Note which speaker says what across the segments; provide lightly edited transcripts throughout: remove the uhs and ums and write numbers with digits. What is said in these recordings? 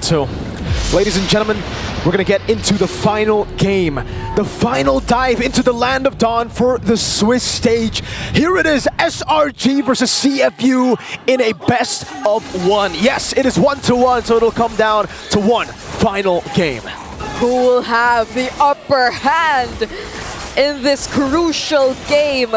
Speaker 1: 2. Ladies and gentlemen, we're gonna get into the final game. The final dive into the Land of Dawn for the Swiss stage. Here it is, SRG versus CFU in a best of 1. Yes, it is 1-1, so it'll come down to one final game.
Speaker 2: Who will have the upper hand in this crucial game?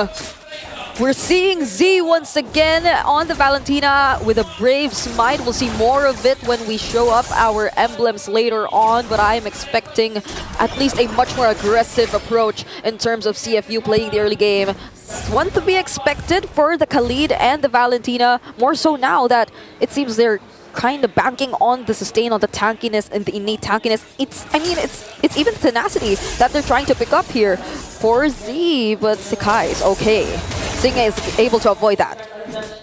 Speaker 2: We're seeing Z once again on the Valentina with a brave smite. We'll see more of it when we show up our emblems later on, but I am expecting at least a much more aggressive approach in terms of CFU playing the early game. One to be expected for the Khalid and the Valentina, more so now that it seems they're kind of banking on the sustain, on the tankiness and the innate tankiness. It's even tenacity that they're trying to pick up here for Z, but Sekyss, okay. xingg is able to avoid that.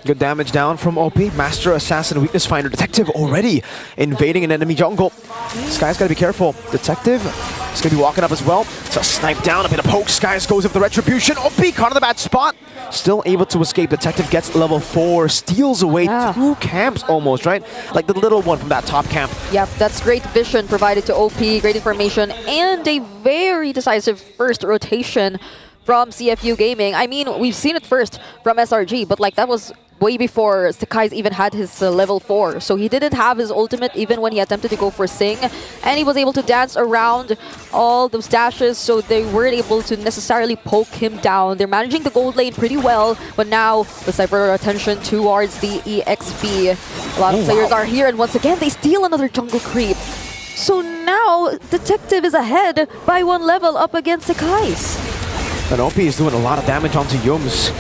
Speaker 1: Good damage down from oppi. Master Assassin, Weakness Finder. Detective already invading an enemy jungle. This guy's gotta be careful. Detective is gonna be walking up as well. So snipe down, a bit of poke. Sekyss goes up the retribution. oppi caught in the bad spot. Still able to escape. Detective gets level 4, steals away 2 camps almost, right? Like the little one from that top camp.
Speaker 2: Yep, that's great vision provided to oppi, great information, and a very decisive first rotation from CFU Gaming. I mean, we've seen it first from SRG, but like that was way before Sekyss even had his level 4. So he didn't have his ultimate even when he attempted to go for xingg, and he was able to dance around all those dashes, so they weren't able to necessarily poke him down. They're managing the gold lane pretty well, but now let's divert our attention towards the EXP. A lot of players are here, and once again, they steal another jungle creep. So now, Detective is ahead by 1 level up against Sekyss.
Speaker 1: And oppi is doing a lot of damage onto Yums.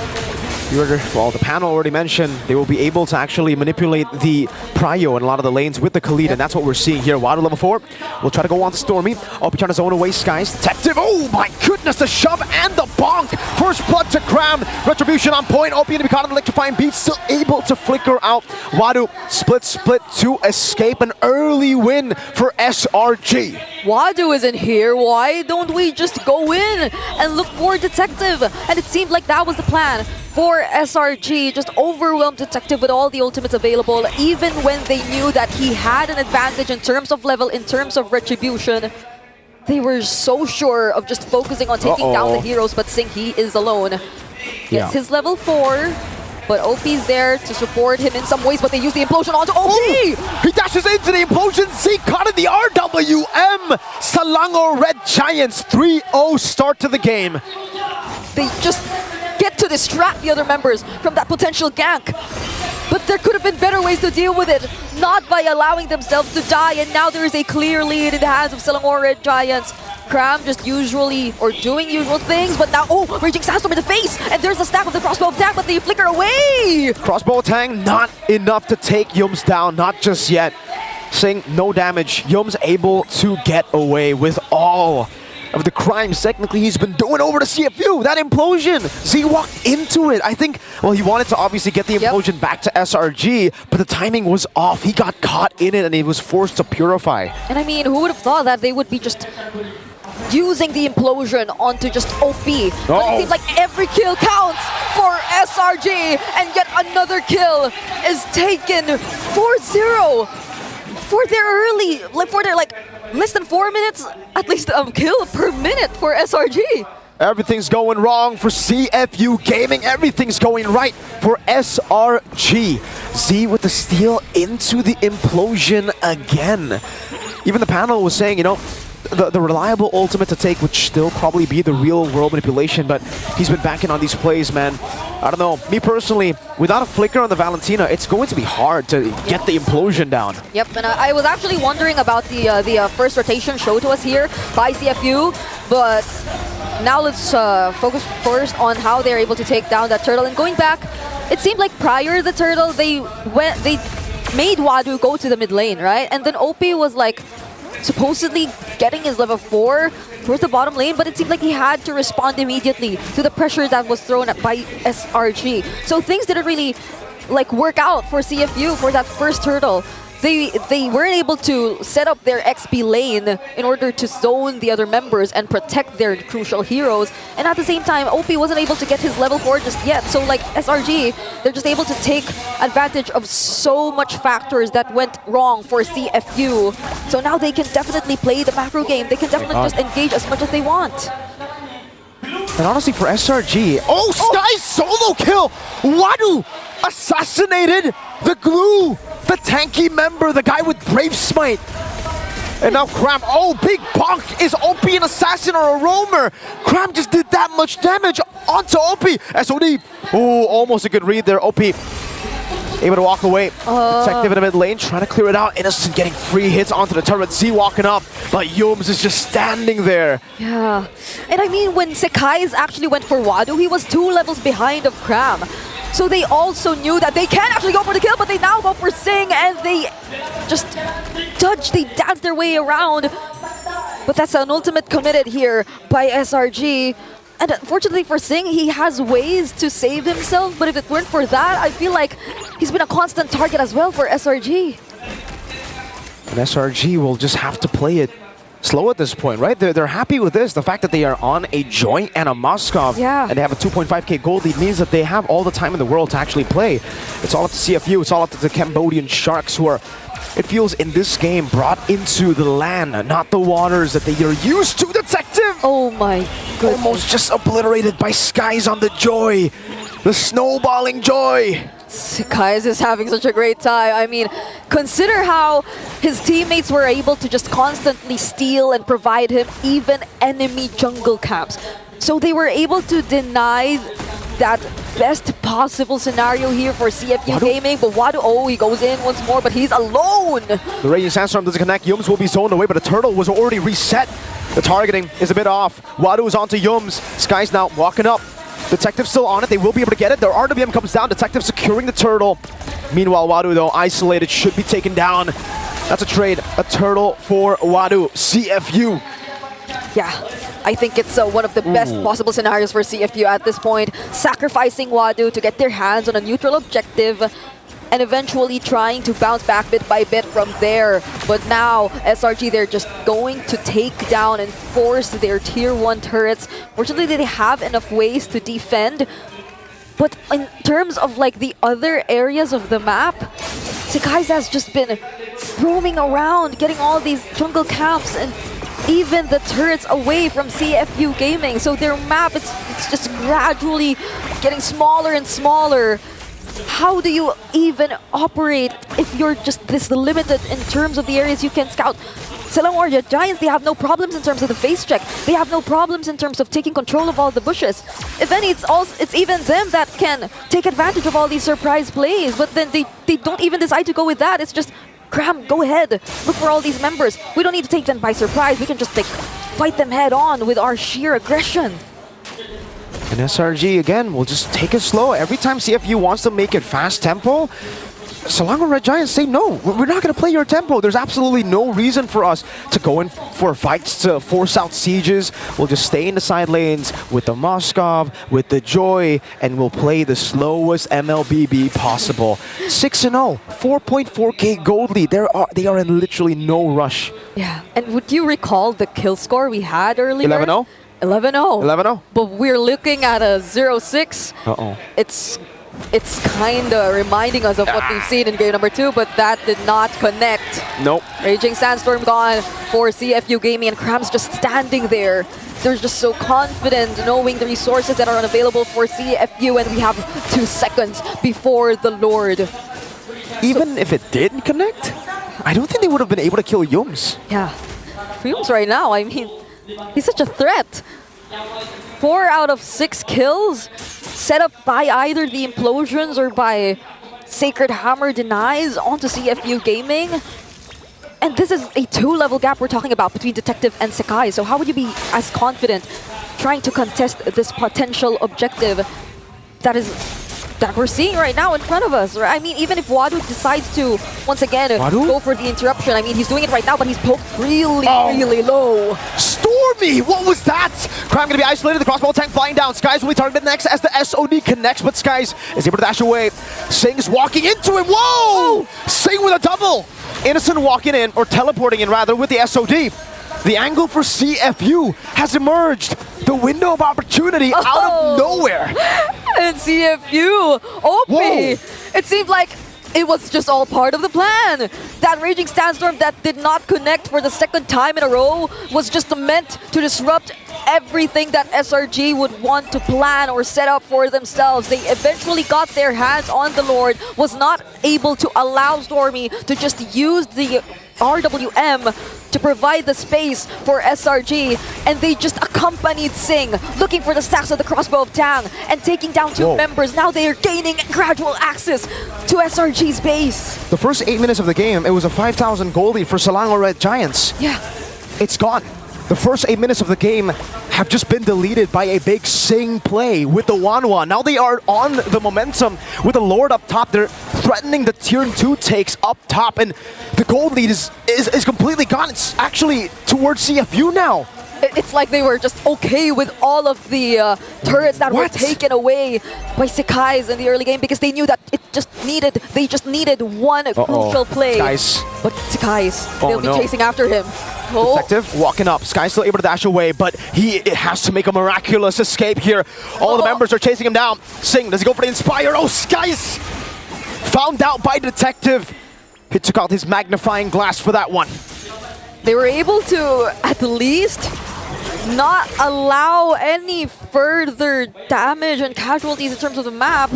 Speaker 1: Well, the panel already mentioned they will be able to actually manipulate the prio in a lot of the lanes with the Khalid, and that's what we're seeing here. Wadu level 4 will try to go on to Stormy. oppi trying to zone away Sekyss. Detective, oh my goodness, the shove and the bonk! First blood to Kramm, retribution on point. oppi gonna be caught in the electrifying beat, still able to flicker out. Wadu split to escape, an early win for SRG.
Speaker 2: Wadu isn't here, why don't we just go in and look for Detective? And it seemed like that was the plan for SRG, just overwhelm Detective with all the ultimates available, even when they knew that he had an advantage in terms of level, in terms of retribution. They were so sure of just focusing on taking down the heroes, but xingg, he is alone. Gets his level 4, but oppi's there to support him in some ways, but they use the implosion onto oppi!
Speaker 1: He dashes into the implosion, Z caught in the RWM! Selangor Red Giants, 3-0 start to the game.
Speaker 2: They just get to distract the other members from that potential gank. But there could have been better ways to deal with it, not by allowing themselves to die, and now there is a clear lead in the hands of Selangor Red Giants. Kramm just doing usual things, but now, Raging Sandstorm in the face! And there's a stack of the crossbow attack, but they flicker away!
Speaker 1: Crossbow attack, not enough to take Yums down, not just yet. xingg, no damage. Yums able to get away with all of the crimes technically he's been doing over to CFU. That implosion, Z walked into it. I think, well, he wanted to obviously get the implosion back to SRG, but the timing was off. He got caught in it and he was forced to purify.
Speaker 2: And I mean, who would have thought that they would be just using the implosion onto just oppi? But it seems like every kill counts for SRG, and yet another kill is taken 4-0 for their like less than 4 minutes, at least a kill per minute for SRG.
Speaker 1: Everything's going wrong for CFU Gaming. Everything's going right for SRG. Z with the steal into the implosion again. Even the panel was saying, you know, the reliable ultimate to take would still probably be the real world manipulation, but he's been banking on these plays, man. I don't know. Me personally, without a flicker on the Valentina, it's going to be hard to get the implosion down.
Speaker 2: Yep, and I was actually wondering about the first rotation shown to us here by CFU, but now let's focus first on how they're able to take down that turtle. And going back, it seemed like prior to the turtle, they made Wadu go to the mid lane, right? And then oppi was like supposedly getting his level 4 towards the bottom lane, but it seemed like he had to respond immediately to the pressure that was thrown at by SRG. So things didn't really like work out for CFU for that first turtle. they weren't able to set up their XP lane in order to zone the other members and protect their crucial heroes. And at the same time, oppi wasn't able to get his level 4 just yet. So like SRG, they're just able to take advantage of so much factors that went wrong for CFU. So now they can definitely play the macro game. They can definitely just engage as much as they want.
Speaker 1: And honestly, for SRG, Sky solo kill! Wadu assassinated the glue, the tanky member, the guy with Brave Smite. And now Kramm, big bonk! Is oppi an assassin or a roamer? Kramm just did that much damage onto oppi. SOD, almost a good read there, oppi. Able to walk away. Detective in the mid lane, trying to clear it out. Innocent getting free hits onto the turret. Z walking up, but Yums is just standing there.
Speaker 2: Yeah. And I mean, when Sekyss actually went for Wadu, he was 2 levels behind of Kramm. So they also knew that they can actually go for the kill, but they now go for xingg, and they just they dance their way around. But that's an ultimate committed here by SRG. And unfortunately for xingg, he has ways to save himself, but if it weren't for that, I feel like he's been a constant target as well for SRG.
Speaker 1: And SRG will just have to play it slow at this point, right? They're happy with this. The fact that they are on a joint and a Moskov, and they have a 2.5k gold lead means that they have all the time in the world to actually play. It's all up to CFU, it's all up to the Cambodian Sharks, who are, it feels in this game, brought into the land, not the waters that they are used to. Detective!
Speaker 2: Oh my goodness.
Speaker 1: Almost just obliterated by Skies on the joy. The snowballing joy.
Speaker 2: Sekyss is having such a great time. I mean, consider how his teammates were able to just constantly steal and provide him even enemy jungle camps. So they were able to deny that best possible scenario here for CFU Gaming, but Wadu, he goes in once more, but he's alone!
Speaker 1: The Raging Sandstorm doesn't connect, Yums will be zoned away, but the turtle was already reset. The targeting is a bit off. Wadu is onto Yums. Sky's now walking up. Detective still on it, they will be able to get it. Their RWM comes down, Detective securing the turtle. Meanwhile, Wadu, though, isolated, should be taken down. That's a trade, a turtle for Wadu, CFU.
Speaker 2: Yeah, I think it's one of the best possible scenarios for CFU at this point. Sacrificing Wadu to get their hands on a neutral objective and eventually trying to bounce back bit by bit from there. But now, SRG, they're just going to take down and force their tier 1 turrets. Fortunately, they have enough ways to defend. But in terms of like the other areas of the map, Sekyss has just been roaming around, getting all these jungle camps and even the turrets away from CFU Gaming. So their map, it's just gradually getting smaller and smaller. How do you even operate if you're just this limited in terms of the areas you can scout? Selangor Giants, they have no problems in terms of the face check. They have no problems in terms of taking control of all the bushes. If any, it's even them that can take advantage of all these surprise plays. But then they don't even decide to go with that. It's just, Kramm, go ahead. Look for all these members. We don't need to take them by surprise. We can just fight them head on with our sheer aggression.
Speaker 1: And SRG, again, will just take it slow. Every time CFU wants to make it fast tempo, Selangor Red Giants say, no, we're not going to play your tempo. There's absolutely no reason for us to go in for fights, to force out sieges. We'll just stay in the side lanes with the Moskov, with the Joy, and we'll play the slowest MLBB possible. 6-0, 4.4k gold lead. They are in literally no rush.
Speaker 2: Yeah, and would you recall the kill score we had earlier?
Speaker 1: 11-0?
Speaker 2: 11-0.
Speaker 1: 11-0?
Speaker 2: But we're looking at a 0-6.
Speaker 1: Uh-oh.
Speaker 2: It's kind of reminding us of what we've seen in game number 2, but that did not connect.
Speaker 1: Nope.
Speaker 2: Raging Sandstorm gone for CFU Gaming, and Kramm's just standing there. They're just so confident knowing the resources that are unavailable for CFU, and we have 2 seconds before the Lord.
Speaker 1: Even if it didn't connect, I don't think they would have been able to kill Yums.
Speaker 2: Yeah. For Yums right now, I mean, he's such a threat. 4 out of 6 kills set up by either the implosions or by Sacred Hammer denies onto CFU Gaming. And this is a 2-level gap we're talking about between Detective and Sekyss. So how would you be as confident trying to contest this potential objective that we're seeing right now in front of us? Right? I mean, even if Wadu decides to, once again, go for the interruption, I mean, he's doing it right now, but he's poked really low.
Speaker 1: Stormie! What was that? Kramm gonna be isolated, the crossbow tank flying down. Skies will be targeted next as the SOD connects, but Skies is able to dash away. Xingg's walking into him. Whoa! Xingg with a double! Innocent walking in, or teleporting in rather, with the SOD. The angle for CFU has emerged. The window of opportunity out of nowhere.
Speaker 2: And CFU, oppi. It seemed like it was just all part of the plan. That Raging Sandstorm that did not connect for the second time in a row was just meant to disrupt everything that SRG would want to plan or set up for themselves. They eventually got their hands on the Lord, was not able to allow Stormie to just use the RWM to provide the space for SRG, and they just accompanied Xingg, looking for the stacks of the crossbow of Tang and taking down two members. Now they are gaining gradual access to SRG's base.
Speaker 1: The first 8 minutes of the game, it was a 5,000 gold lead for Selangor Red Giants.
Speaker 2: Yeah.
Speaker 1: It's gone. The first 8 minutes of the game have just been deleted by a big Xingg play with the Wanwa. Now they are on the momentum with the Lord up top. They're threatening the tier 2 takes up top, and the gold lead is completely gone. It's actually towards CFU now.
Speaker 2: It's like they were just okay with all of the turrets that were taken away by Sekyss in the early game because they knew that they just needed one crucial play.
Speaker 1: Sekyss.
Speaker 2: But Sekyss, they'll be chasing after him.
Speaker 1: Detective walking up. Sky's still able to dash away, but he has to make a miraculous escape here. All the members are chasing him down. Xingg, does he go for the Inspire? Oh, Sky's found out by Detective. He took out his magnifying glass for that one.
Speaker 2: They were able to, at least, not allow any further damage and casualties in terms of the map.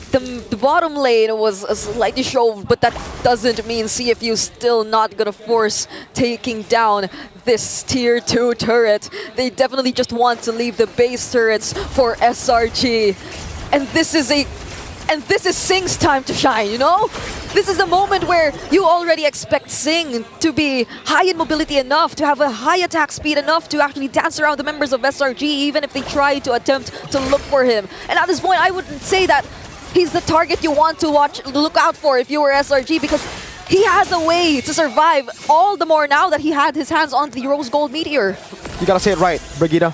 Speaker 2: The bottom lane was slightly shoved, but that doesn't mean CFU still not gonna force taking down this tier 2 turret. They definitely just want to leave the base turrets for SRG. And this is Xingg's time to shine, you know? This is the moment where you already expect Xingg to be high in mobility enough, to have a high attack speed enough to actually dance around the members of SRG, even if they try to attempt to look for him. And at this point, I wouldn't say that he's the target you want to look out for if you were SRG, because he has a way to survive, all the more now that he had his hands on the Rose Gold Meteor.
Speaker 1: You gotta say it right, Brigitte.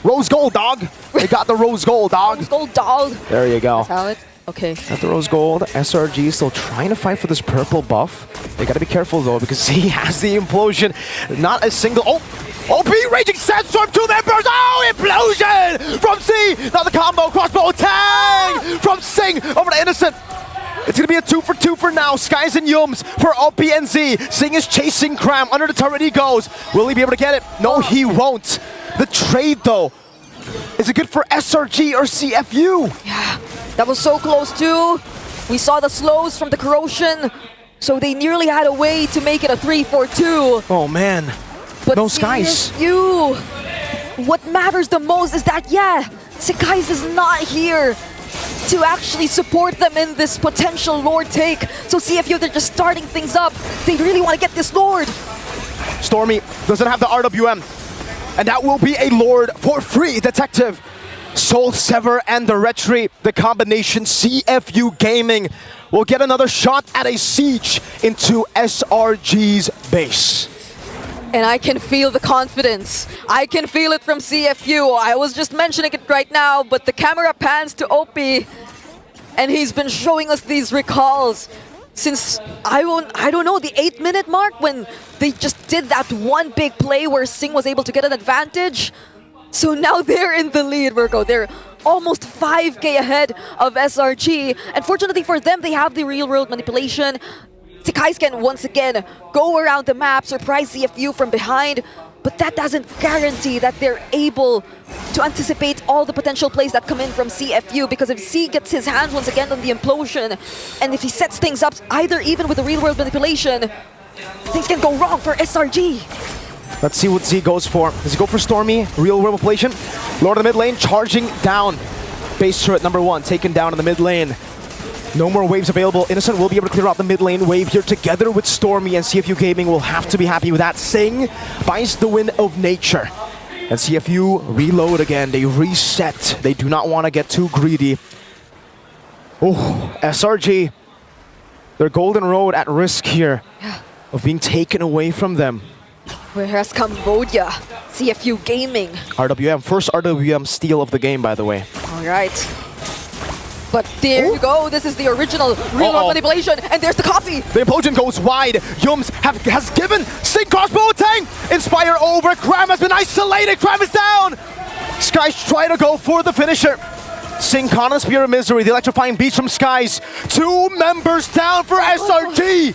Speaker 1: Rose Gold, dog! They got the Rose Gold, dog!
Speaker 2: Rose Gold, dog!
Speaker 1: There you go.
Speaker 2: That's how it... Okay.
Speaker 1: At the Rose Gold, SRG still trying to fight for this purple buff. They gotta be careful though, because he has the implosion. Not a single... Oh! OP Raging Sandstorm, 2 members! Oh, implosion! From C! Now the combo, crossbow, Tang! From Xingg over to Innocent. It's gonna be a 2-for-2 for now. Skies and Yums for oppi and Z. Xingg is chasing Kramm. Under the turret he goes. Will he be able to get it? No, he won't. The trade though. Is it good for SRG or CFU?
Speaker 2: Yeah, that was so close too. We saw the slows from the corrosion, so they nearly had a way to make it a 3-4-2.
Speaker 1: Oh man,
Speaker 2: but
Speaker 1: no Sekyss.
Speaker 2: CFU, what matters the most is that, yeah, Sekyss is not here to actually support them in this potential Lord take. So CFU, they're just starting things up. They really want to get this Lord.
Speaker 1: Stormie doesn't have the RWM. And that will be a Lord for free, Detective. Soul Sever and the Retry, the combination CFU Gaming will get another shot at a siege into SRG's base.
Speaker 2: And I can feel the confidence. I can feel it from CFU. I was just mentioning it right now, but the camera pans to oppi, and he's been showing us these recalls since, I don't know, the 8-minute mark when they just did that one big play where Xingg was able to get an advantage. So now they're in the lead, Virgo. They're almost 5k ahead of SRG. And fortunately for them, they have the real-world manipulation. Sekyss can once again go around the map, surprise CFU from behind, but that doesn't guarantee that they're able to anticipate all the potential plays that come in from CFU, because if C gets his hands once again on the implosion, and if he sets things up, either even with the real-world manipulation, things can go wrong for SRG.
Speaker 1: Let's see what Z goes for. Does he go for Stormie? Real-world manipulation? Lord of the mid lane charging down. Base turret number 1 taken down in the mid lane. No more waves available. Innocent will be able to clear out the mid lane wave here together with Stormie, and CFU Gaming will have to be happy with that. Xingg buys the win of nature. And CFU reload again. They reset. They do not want to get too greedy. Oh, SRG. Their golden road at risk here of being taken away from them.
Speaker 2: Whereas Cambodia, CFU Gaming.
Speaker 1: RWM, first RWM steal of the game, by the way.
Speaker 2: All right. But there you go. This is the original real manipulation. And there's the coffee.
Speaker 1: The implosion goes wide. Yums has given xingg crossbow tang. Inspire over. Kramm has been isolated. Kramm is down. Sekyss try to go for the finisher. Xingg caught on Spear of Misery. The electrifying beach from Sekyss. 2 members down for SRG.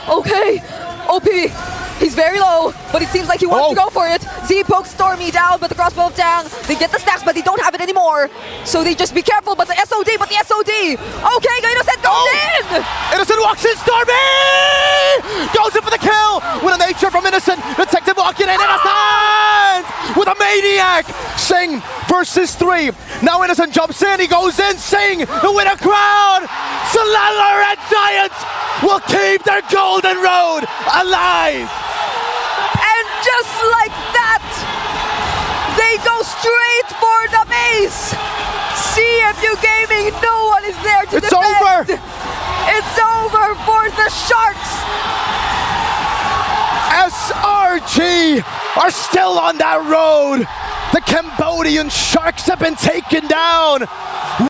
Speaker 2: Okay. Oppi. He's very low, but it seems like he wants to go for it. Z pokes Stormie down, but the crossbow of Tang, they get the stacks, but they don't have it anymore. So they just be careful, but the SOD. Okay, Innocent goes in!
Speaker 1: Innocent walks in, Stormie! Goes in for the kill! With a nature from Innocent, Detective walking in, Innocent! With a maniac! Xingg versus 3. Now Innocent jumps in, he goes in, Xingg, the winner crown! Solana Red Giants will keep their golden road alive!
Speaker 2: And just like that, they go straight for the base. CFU Gaming, no one is there to defend.
Speaker 1: Over.
Speaker 2: It's over for the Sharks.
Speaker 1: SRG are still on that road. The Cambodian Sharks have been taken down.